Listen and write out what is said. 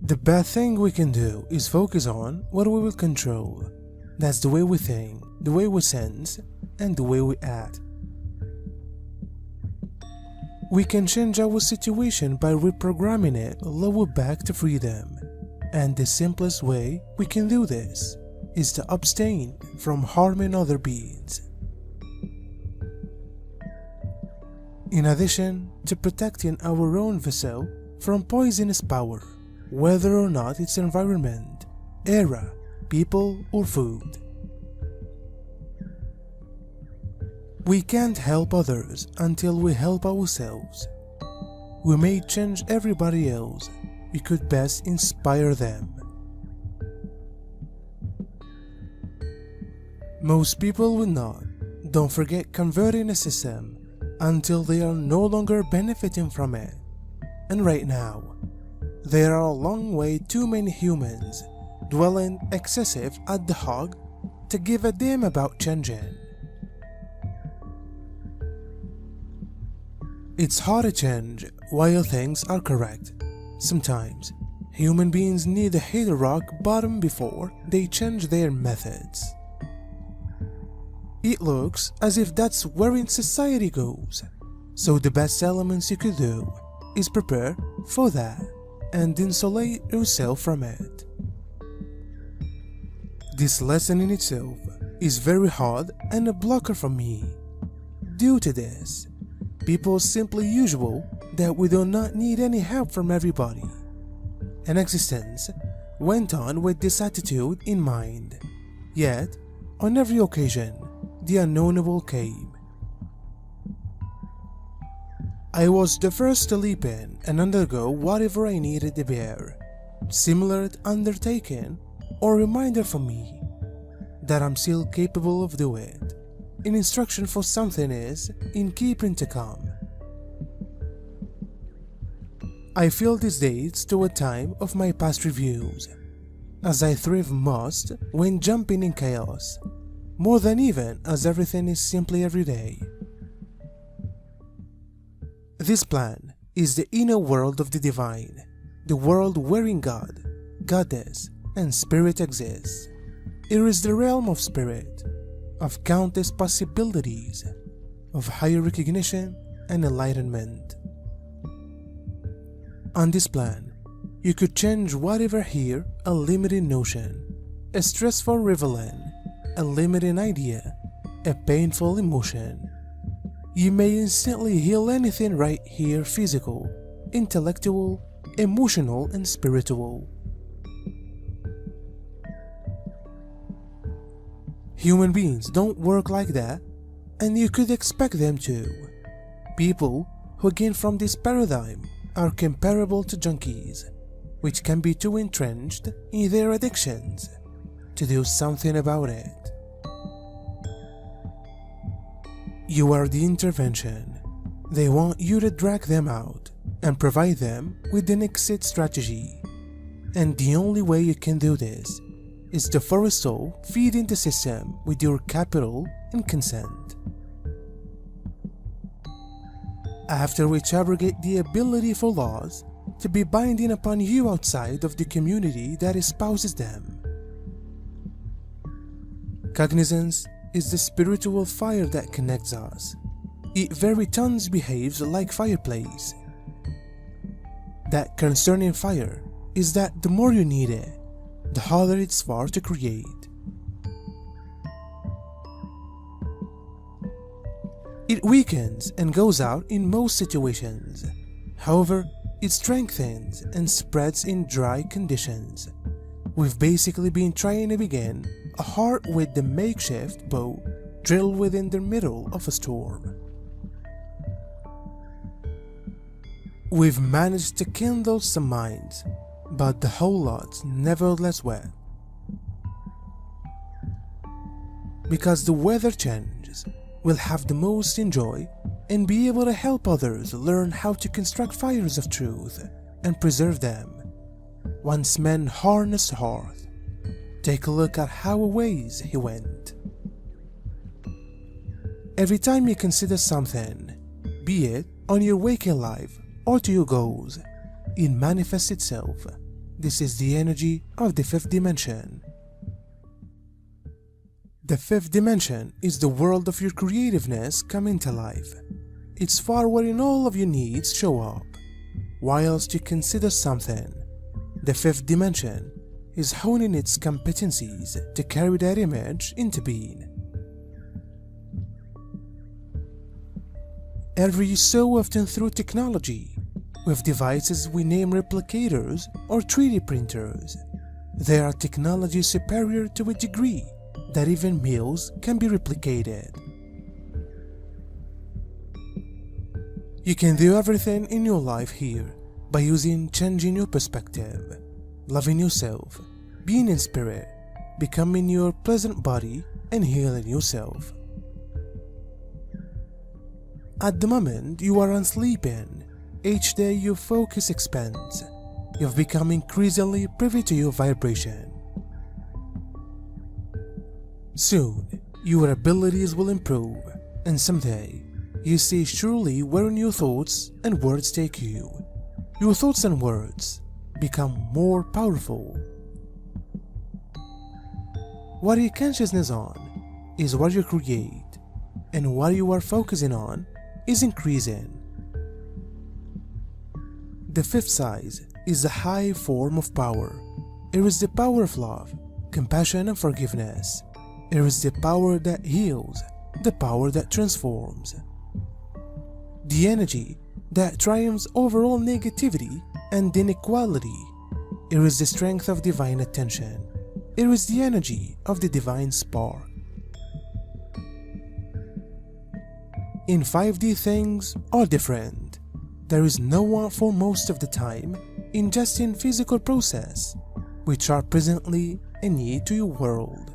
The best thing we can do is focus on what we will control. That's the way we think, the way we sense, and the way we act. We can change our situation by reprogramming it lower back to freedom. And the simplest way we can do this is to abstain from harming other beings. In addition to protecting our own vessel from poisonous power, whether or not it's environment, era, people, or food. We can't help others until we help ourselves. We may change everybody else, we could best inspire them. Most people will not. Don't forget converting a system until they are no longer benefiting from it. And right now, there are a long way too many humans dwelling excessive at the hog to give a damn about changing. It's hard to change while things are correct. Sometimes, human beings need to hit a rock bottom before they change their methods. It looks as if that's where in society goes, so the best elements you could do is prepare for that and insulate yourself from it. This lesson in itself is very hard and a blocker for me. Due to this, people simply usual that we do not need any help from everybody. An existence went on with this attitude in mind. Yet, on every occasion, the unknowable came. I was the first to leap in and undergo whatever I needed to bear. Similar undertaking or reminder for me that I'm still capable of doing it. An instruction for something is in keeping to come. I feel this dates to a time of my past reviews, as I thrive most when jumping in chaos, more than even as everything is simply everyday. This plan is the inner world of the divine, the world wherein God, Goddess, and Spirit exists. It is the realm of spirit, of countless possibilities, of higher recognition and enlightenment. On this plan, you could change whatever here a limiting notion, a stressful revelation, a limiting idea, a painful emotion. You may instantly heal anything right here, physical, intellectual, emotional, and spiritual. Human beings don't work like that, and you could expect them to. People who gain from this paradigm are comparable to junkies, which can be too entrenched in their addictions to do something about it. You are the intervention. They want you to drag them out and provide them with an exit strategy. And the only way you can do this is to force so feeding the system with your capital and consent. After which abrogate the ability for laws to be binding upon you outside of the community that espouses them. Cognizance is the spiritual fire that connects us. It very tons behaves like fireplace. That concerning fire is that the more you need it, the harder it's for to create. It weakens and goes out in most situations. However, it strengthens and spreads in dry conditions. We've basically been trying to begin a heart with the makeshift bow drilled within the middle of a storm. We've managed to kindle some minds, but the whole lot's nevertheless wet. Because the weather changes, we'll have the most enjoy and be able to help others learn how to construct fires of truth and preserve them. Once men harness hearth Take a look at how ways he went. Every time you consider something, be it on your waking life or to your goals, it manifests itself. This is the energy of the fifth dimension. The fifth dimension is the world of your creativeness coming to life. It's far wherein all of your needs show up. Whilst you consider something, the fifth dimension is honing its competencies to carry that image into being. Every so often through technology, with devices we name replicators or 3D printers, they are technology superior to a degree that even meals can be replicated. You can do everything in your life here by changing your perspective, loving yourself, being in spirit, becoming your present body, and healing yourself. At the moment you are sleeping, each day your focus expands. You've become increasingly privy to your vibration. Soon, your abilities will improve, and someday, you see surely wherein your thoughts and words take you. Your thoughts and words become more powerful. What your consciousness on is what you create, and what you are focusing on is increasing. The fifth size is a high form of power. It is the power of love, compassion and forgiveness. It is the power that heals, the power that transforms. The energy that triumphs over all negativity and inequality. It is the strength of divine attention. It is the energy of the divine spark. In 5D, things are different. There is no one for most of the time in just in physical process, which are presently a need to your world.